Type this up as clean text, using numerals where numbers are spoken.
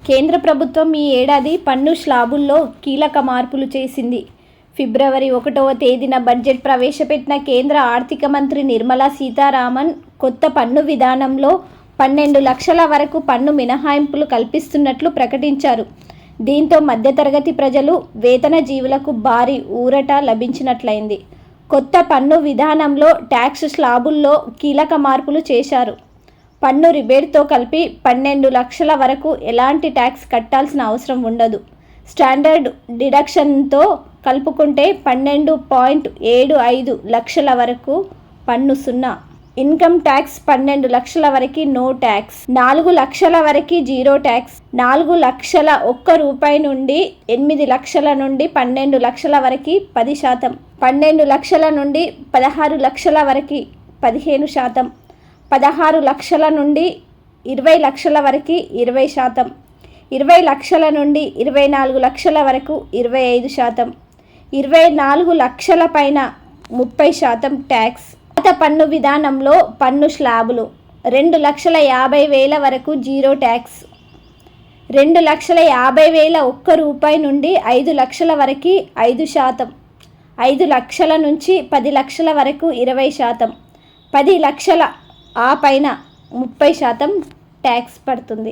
కేంద్ర ప్రభుత్వం ఈ ఏడాది పన్ను స్లాబుల్లో కీలక మార్పులు చేసింది. ఫిబ్రవరి 1వ తేదీన బడ్జెట్ ప్రవేశపెట్టిన కేంద్ర ఆర్థిక మంత్రి నిర్మలా సీతారామన్ కొత్త పన్ను విధానంలో 12 లక్షల వరకు పన్ను మినహాయింపులు కల్పిస్తున్నట్లు ప్రకటించారు. దీంతో మధ్యతరగతి ప్రజలు, వేతన జీవులకు భారీ ఊరట లభించినట్లయింది. కొత్త పన్ను విధానంలో ట్యాక్స్ స్లాబుల్లో కీలక మార్పులు చేశారు. పన్ను రిబేట్తో కలిపి 12 లక్షల వరకు ఎలాంటి ట్యాక్స్ కట్టాల్సిన అవసరం ఉండదు. స్టాండర్డ్ డిడక్షన్తో కలుపుకుంటే 12.75 లక్షల వరకు పన్ను సున్నా. ఇన్కమ్ ట్యాక్స్ 12 లక్షల వరకు నో ట్యాక్స్, 4 లక్షల వరకు జీరో ట్యాక్స్, 4 లక్షల ₹1 నుండి 8 లక్షల నుండి 12 లక్షల వరకు 10%, 12 లక్షల నుండి 16 లక్షల వరకు 15%, 16 లక్షల నుండి 20 లక్షల వరకు 20%, 20 లక్షల నుండి 24 లక్షల వరకు 25%, 24 లక్షల పైన 30% ట్యాక్స్. పాత పన్ను విధానంలో పన్ను స్లాబులు 2,50,000 వరకు జీరో ట్యాక్స్, 2,50,000 ₹1 నుండి 5 లక్షల వరకు 5%, 5 లక్షల నుంచి 10 లక్షల వరకు 20%, 10 లక్షల ఆ పైన 30% ట్యాక్స్ పడుతుంది.